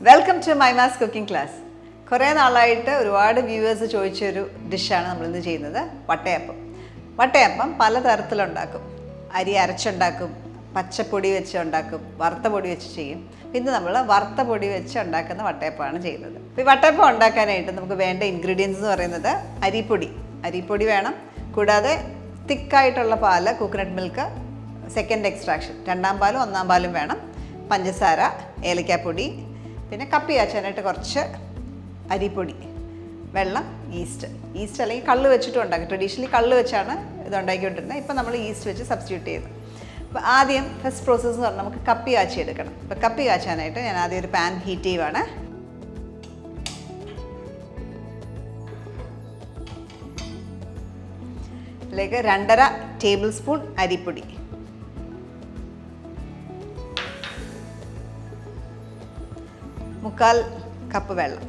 Welcome to മൈമാസ് cooking class. കുറേ നാളായിട്ട് ഒരുപാട് വ്യൂവേഴ്സ് ചോദിച്ചൊരു ഡിഷാണ് നമ്മളിന്ന് ചെയ്യുന്നത്, വട്ടയപ്പം. വട്ടയപ്പം പലതരത്തിലുണ്ടാക്കും. അരി അരച്ചുണ്ടാക്കും, പച്ചപ്പൊടി വെച്ച് ഉണ്ടാക്കും, വറുത്ത പൊടി വെച്ച് ചെയ്യും. ഇന്ന് നമ്മൾ വറുത്ത പൊടി വെച്ച് ഉണ്ടാക്കുന്ന വട്ടയപ്പമാണ് ചെയ്യുന്നത്. ഈ വട്ടയപ്പം ഉണ്ടാക്കാനായിട്ട് നമുക്ക് വേണ്ട ഇൻഗ്രീഡിയൻസ് എന്ന് പറയുന്നത് അരിപ്പൊടി വേണം. കൂടാതെ തിക്കായിട്ടുള്ള പാല്, കോക്കനട്ട് മിൽക്ക്, സെക്കൻഡ് എക്സ്ട്രാക്ഷൻ, രണ്ടാം പാലും ഒന്നാം പാലും വേണം, പഞ്ചസാര, ഏലക്കാപ്പൊടി, പിന്നെ കപ്പി കാച്ചാനായിട്ട് കുറച്ച് അരിപ്പൊടി, വെള്ളം, ഈസ്റ്റ് അല്ലെങ്കിൽ കള്ള് വെച്ചിട്ടും ഉണ്ടാക്കും. ട്രഡീഷണലി കള്ള് വെച്ചാണ് ഇത് ഉണ്ടാക്കിക്കൊണ്ടിരുന്നത്. ഇപ്പം നമ്മൾ ഈസ്റ്റ് വെച്ച് സബ്സ്റ്റിറ്റ്യൂട്ട് ചെയ്തു. അപ്പോൾ ആദ്യം ഫസ്റ്റ് പ്രോസസ്സ് എന്ന് പറഞ്ഞാൽ നമുക്ക് കപ്പി കാച്ചി എടുക്കണം. അപ്പോൾ കപ്പി കാച്ചാനായിട്ട് ഞാൻ ആദ്യം ഒരു പാൻ ഹീറ്റ് ചെയ്യുവാണ്. ഇതിലേക്ക് 2.5 ടേബിൾ സ്പൂൺ അരിപ്പൊടി, 1/4 കപ്പ് വെള്ളം,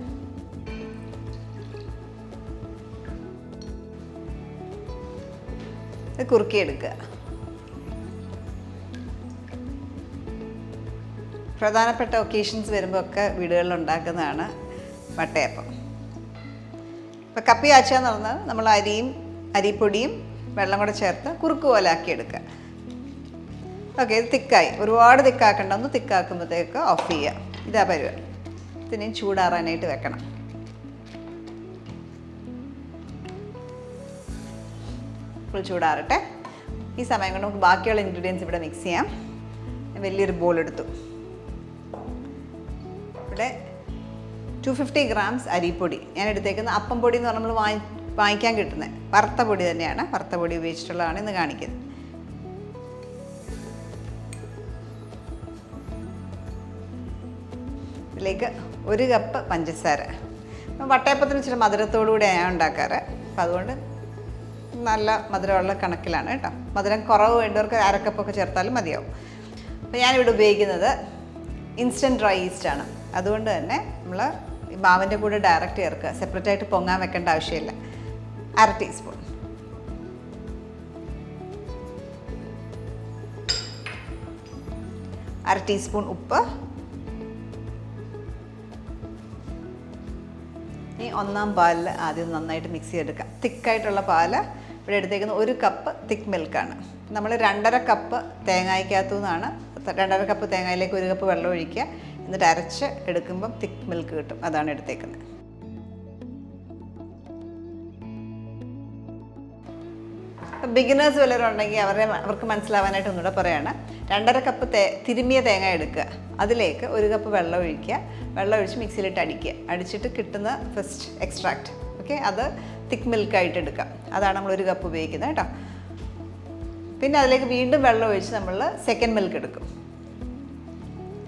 ഇത് കുറുക്കിയെടുക്കുക. പ്രധാനപ്പെട്ട ഒക്കേഷൻസ് വരുമ്പോൾ ഒക്കെ വീടുകളിൽ ഉണ്ടാക്കുന്നതാണ് വട്ടയപ്പം. ഇപ്പം കപ്പി കാച്ചാന്ന് പറഞ്ഞാൽ നമ്മൾ അരിപ്പൊടിയും വെള്ളം കൂടെ ചേർത്ത് കുറുക്ക് പോലെ ആക്കിയെടുക്കുക. ഓക്കെ, ഇത് തിക്കായി, ഒരുപാട് തിക്കാക്കണ്ട, ഒന്ന് തിക്കാക്കുമ്പോഴത്തേക്ക് ഓഫ് ചെയ്യുക. ഇതാ പരിപാടി. ഇതിനെയും ചൂടാറാനായിട്ട് വെക്കണം. ഫുൾ ചൂടാറട്ടെ. ഈ സമയം കൊണ്ട് നമുക്ക് ബാക്കിയുള്ള ഇൻഗ്രീഡിയൻസ് ഇവിടെ മിക്സ് ചെയ്യാം. വലിയൊരു ബോൾ എടുത്തു. ഇവിടെ 250 ഗ്രാംസ് അരിപ്പൊടി ഞാൻ എടുത്തേക്കുന്ന. അപ്പം പൊടി എന്ന് പറഞ്ഞാൽ നമ്മൾ വാങ്ങിക്കാൻ കിട്ടുന്നത് വറുത്ത പൊടി തന്നെയാണ്. വറുത്ത പൊടി ഉപയോഗിച്ചിട്ടുള്ളതാണ് ഇന്ന് കാണിക്കുന്നത്. ഇതിലേക്ക് 1 കപ്പ് പഞ്ചസാര. വട്ടയപ്പത്തിന് ഇച്ചിരി മധുരത്തോടുകൂടിയാണ് ഉണ്ടാക്കാറ്. അപ്പം അതുകൊണ്ട് നല്ല മധുരമുള്ള കണക്കിലാണ് കേട്ടോ. മധുരം കുറവ് വേണ്ടവർക്ക് 1/2 കപ്പൊക്കെ ചേർത്താലും മതിയാവും. അപ്പോൾ ഞാനിവിടെ ഉപയോഗിക്കുന്നത് ഇൻസ്റ്റൻറ്റ് ഡ്രൈ ഈസ്റ്റാണ്. അതുകൊണ്ട് തന്നെ നമ്മൾ ഈ മാവിൻ്റെ കൂടെ ഡയറക്റ്റ് ചേർക്കുക, സെപ്പറേറ്റായിട്ട് പൊങ്ങാൻ വെക്കേണ്ട ആവശ്യമില്ല. 1/2 ടീസ്പൂൺ. അര ടീസ്പൂൺ ഉപ്പ്. ഈ ഒന്നാം പാലിൽ ആദ്യം നന്നായിട്ട് മിക്സ് ചെയ്തെടുക്കാം. തിക്കായിട്ടുള്ള പാല് ഇവിടെ എടുത്തേക്കുന്ന 1 കപ്പ് തിക്ക് മിൽക്കാണ്. നമ്മൾ 2.5 കപ്പ് തേങ്ങായ്ക്കകത്തു നിന്നാണ്. 2.5 കപ്പ് തേങ്ങയിലേക്ക് 1 കപ്പ് വെള്ളം ഒഴിക്കുക. എന്നിട്ട് അരച്ച് എടുക്കുമ്പം തിക്ക് മിൽക്ക് കിട്ടും. അതാണ് എടുത്തേക്കുന്നത്. ബിഗിനേഴ്സ് വല്ലവരും ഉണ്ടെങ്കിൽ അവർക്ക് മനസ്സിലാവാനായിട്ട് ഒന്നുകൂടെ പറയുകയാണ്. 2.5 കപ്പ് തിരുമ്മിയ തേങ്ങ എടുക്കുക. അതിലേക്ക് 1 കപ്പ് വെള്ളം ഒഴിക്കുക. വെള്ളം ഒഴിച്ച് മിക്സിയിലിട്ട് അടിച്ചിട്ട് കിട്ടുന്ന ഫസ്റ്റ് എക്സ്ട്രാക്റ്റ്, ഓക്കെ, അത് തിക്ക് മിൽക്കായിട്ട് എടുക്കാം. അതാണ് നമ്മൾ 1 കപ്പ് ഉപയോഗിക്കുന്നത് കേട്ടോ. പിന്നെ അതിലേക്ക് വീണ്ടും വെള്ളം ഒഴിച്ച് നമ്മൾ സെക്കൻഡ് മിൽക്ക് എടുക്കും,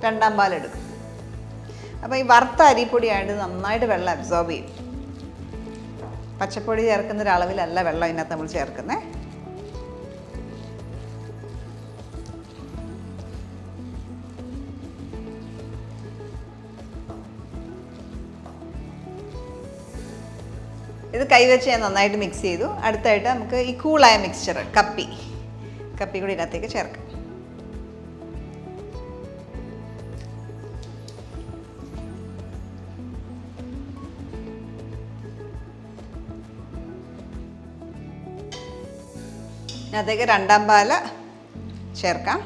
രണ്ടാം പാലെടുക്കും. അപ്പോൾ ഈ വറുത്ത അരിപ്പൊടി ആയിട്ട് നന്നായിട്ട് വെള്ളം അബ്സോർബ് ചെയ്യും. പച്ചപ്പൊടി ചേർക്കുന്ന ഒരളവിലല്ല വെള്ളം ഇതിനകത്ത് നമ്മൾ ചേർക്കുന്നത്. ഇത് കൈവച്ച് ഞാൻ നന്നായിട്ട് മിക്സ് ചെയ്തു. അടുത്തായിട്ട് നമുക്ക് ഈ കൂളായ മിക്സ്ചർ കപ്പി കൂടി ഇതിനകത്തേക്ക് ചേർക്കാം. ഇതിനകത്തേക്ക് രണ്ടാം പാല് ചേർക്കാം.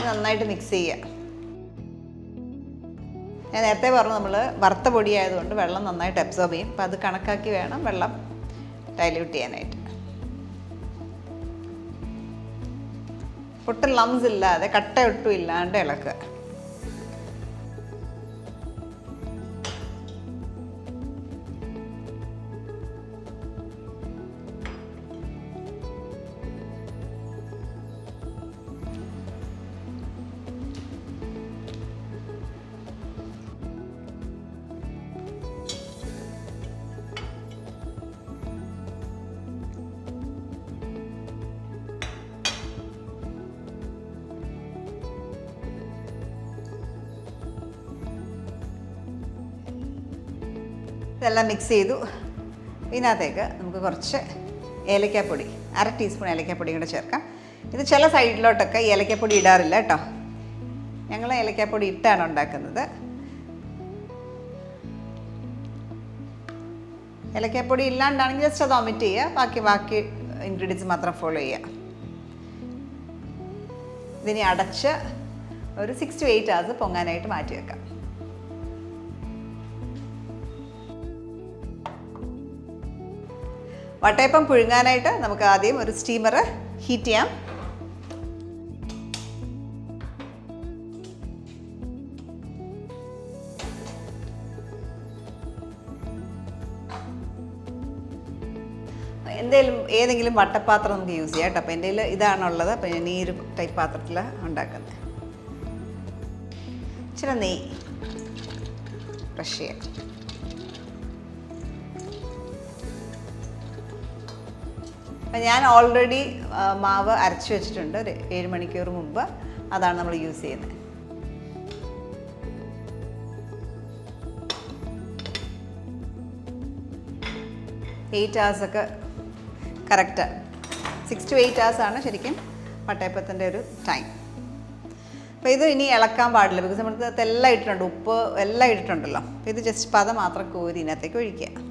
നന്നായിട്ട് മിക്സ് ചെയ്യുക. ഞാൻ നേരത്തെ പറഞ്ഞു നമ്മൾ വറുത്ത പൊടി ആയതുകൊണ്ട് വെള്ളം നന്നായിട്ട് അബ്സോർബ് ചെയ്യും. അപ്പം അത് കണക്കാക്കി വേണം വെള്ളം ഡൈല്യൂട്ട് ചെയ്യാനായിട്ട്. ഒട്ടും ലംസ് ഇല്ലാതെ, കട്ട ഒട്ടും ഇല്ലാണ്ട് ഇളക്കുക. ഇതെല്ലാം മിക്സ് ചെയ്തു. ഇതിനകത്തേക്ക് നമുക്ക് കുറച്ച് ഏലക്കാപ്പൊടി, 1/2 ടീസ്പൂൺ ഏലക്കാപ്പൊടി കൂടെ ചേർക്കാം. ഇത് ചില സൈഡിലോട്ടൊക്കെ ഏലക്കാപ്പൊടി ഇടാറില്ല കേട്ടോ. ഞങ്ങൾ ഏലക്കാപ്പൊടി ഇട്ടാണ് ഉണ്ടാക്കുന്നത്. ഏലക്കാപ്പൊടി ഇല്ലാണ്ടാണെങ്കിൽ ജസ്റ്റ് അത് ഒമിറ്റ് ചെയ്യുക, ബാക്കി ഇൻഗ്രീഡിയൻസ് മാത്രം ഫോളോ ചെയ്യുക. ഇതിനെ അടച്ച് ഒരു 6 to 8 hours പൊങ്ങാനായിട്ട് മാറ്റി വെക്കാം. വട്ടയപ്പം പുഴുങ്ങാനായിട്ട് നമുക്ക് ആദ്യം ഒരു സ്റ്റീമർ ഹീറ്റ് ചെയ്യാം. ഏതെങ്കിലും വട്ടപ്പാത്രം നമുക്ക് യൂസ് ചെയ്യാം കേട്ടോ. അപ്പോൾ എൻ്റെ കയ്യിൽ ഇതാണുള്ളത്. അപ്പോൾ ഞാൻ ഈ ഒരു ടൈപ്പ് പാത്രത്തിൽ ഉണ്ടാക്കുന്നത്. ഇച്ചിരി നെയ്യ് ബ്രഷ് ചെയ്യാം. അപ്പം ഞാൻ ഓൾറെഡി മാവ് അരച്ച് വെച്ചിട്ടുണ്ട് ഒരു 7 മണിക്കൂർ മുമ്പ്. അതാണ് നമ്മൾ യൂസ് ചെയ്യുന്നത്. എയ്റ്റ് ഹവേഴ്സൊക്കെ കറക്റ്റ്. 6 to 8 hours ആണ് ശരിക്കും വട്ടയപ്പത്തിൻ്റെ ഒരു ടൈം. അപ്പോൾ ഇത് ഇനി ഇളക്കാൻ പാടില്ല, ബിക്കോസ് നമ്മൾക്ക് എല്ലാം ഇട്ടിട്ടുണ്ട്, ഉപ്പ് എല്ലാം ഇട്ടിട്ടുണ്ടല്ലോ. അപ്പോൾ ഇത് ജസ്റ്റ് പത മാത്രം കോരി ഇതിനകത്തേക്ക് ഒഴിക്കുക.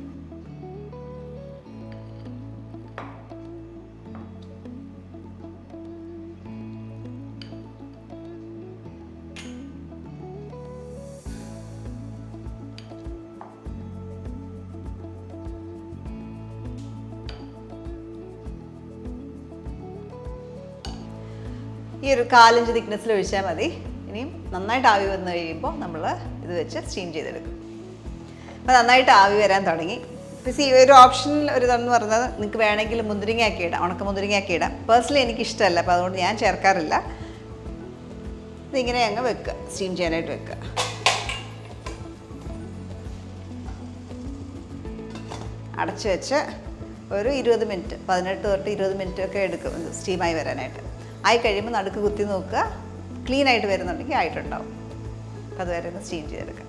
ഈ ഒരു 1/4 ഇഞ്ച് തിക്നെസ്സിൽ ഒഴിച്ചാൽ മതി. ഇനിയും നന്നായിട്ട് ആവി വന്നു കഴിയുമ്പോൾ നമ്മൾ ഇത് വെച്ച് സ്റ്റീം ചെയ്തെടുക്കും. അപ്പോൾ നന്നായിട്ട് ആവി വരാൻ തുടങ്ങി. ഇപ്പോൾ ഈ ഒരു ഓപ്ഷനിൽ ഒരു ഇതെന്ന് പറഞ്ഞത് നിങ്ങൾക്ക് വേണമെങ്കിൽ മുന്തിരിങ്ങയാക്കി ഇടാം, ഉണക്ക മുന്തിരിങ്ങയാക്കി ഇടാം. പേഴ്സണലി എനിക്കിഷ്ടമല്ല, അപ്പോൾ അതുകൊണ്ട് ഞാൻ ചേർക്കാറില്ല. ഇതിങ്ങനെ അങ്ങ് വെക്കുക, സ്റ്റീം ചെയ്യാനായിട്ട് വെക്കുക. അടച്ച് വെച്ച് ഒരു 20 മിനിറ്റ്, 18 തൊട്ട് 20 മിനിറ്റ് ഒക്കെ എടുക്കും സ്റ്റീമായി വരാനായിട്ട്. ആയി കഴിയുമ്പോൾ നടുക്ക് കുത്തി നോക്കുക, ക്ലീൻ ആയിട്ട് വരുന്നുണ്ടെങ്കിൽ ആയിട്ടുണ്ടാവും. അപ്പോൾ അതുവരെ ഒന്ന് സ്റ്റീം ചെയ്തെടുക്കുക.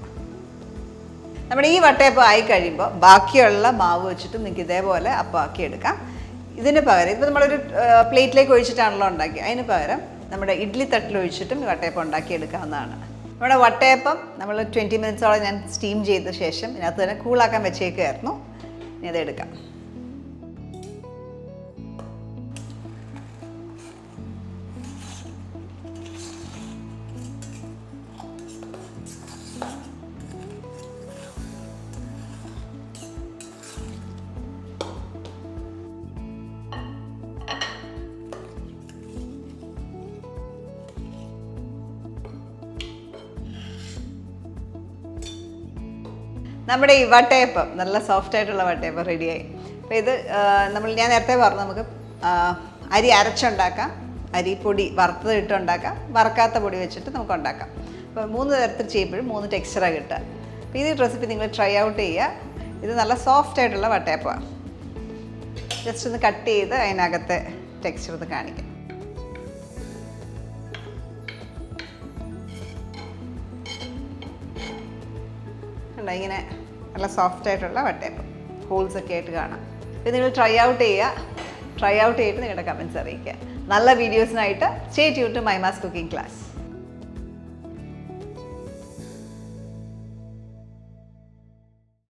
നമ്മുടെ ഈ വട്ടയപ്പം ആയി കഴിയുമ്പോൾ ബാക്കിയുള്ള മാവ് വെച്ചിട്ട് നിങ്ങൾക്ക് ഇതേപോലെ അപ്പം ആക്കി എടുക്കാം. ഇതിന് പകരം ഇപ്പോൾ നമ്മളൊരു പ്ലേറ്റിലേക്ക് ഒഴിച്ചിട്ടാണല്ലോ ഉണ്ടാക്കി, അതിന് പകരം നമ്മുടെ ഇഡ്ഡലി തട്ടിൽ ഒഴിച്ചിട്ടും വട്ടയപ്പം ഉണ്ടാക്കിയെടുക്കാവുന്നതാണ്. നമ്മുടെ വട്ടയപ്പം നമ്മൾ 20 മിനിറ്റ്സോളം ഞാൻ സ്റ്റീം ചെയ്ത ശേഷം ഇതിനകത്ത് തന്നെ കൂളാക്കാൻ വെച്ചേക്കുമായിരുന്നു. ഇനി അതെടുക്കാം. നമ്മുടെ ഈ വട്ടയപ്പം നല്ല സോഫ്റ്റ് ആയിട്ടുള്ള വട്ടയപ്പം റെഡിയായി. അപ്പോൾ ഇത് ഞാൻ നേരത്തെ പറഞ്ഞു, നമുക്ക് അരി അരച്ചുണ്ടാക്കാം, അരിപ്പൊടി വറുത്തത് ഇട്ടുണ്ടാക്കാം, വറക്കാത്ത പൊടി വെച്ചിട്ട് നമുക്ക് ഉണ്ടാക്കാം. അപ്പോൾ 3 തരത്തിൽ ചെയ്യുമ്പോഴും 3 ടെക്സ്ചറാണ് കിട്ടുക. അപ്പോൾ ഈ റെസിപ്പി നിങ്ങൾ ട്രൈ ഔട്ട് ചെയ്യുക. ഇത് നല്ല സോഫ്റ്റ് ആയിട്ടുള്ള വട്ടയപ്പമാണ്. ജസ്റ്റ് ഒന്ന് കട്ട് ചെയ്ത് അതിനകത്തെ ടെക്സ്ചർ ഒന്ന് കാണിക്കാം. ഇങ്ങനെ നല്ല സോഫ്റ്റ് ആയിട്ടുള്ള വട്ടയപ്പം, ഹോൾസൊക്കെ ആയിട്ട് കാണാം. ഇത് നിങ്ങൾ ട്രൈ ഔട്ട് ചെയ്തിട്ട് നിങ്ങളുടെ കമൻറ്റ്സ് അറിയിക്കുക. നല്ല വീഡിയോസിനായിട്ട് stay tune to മൈമാസ് cooking class.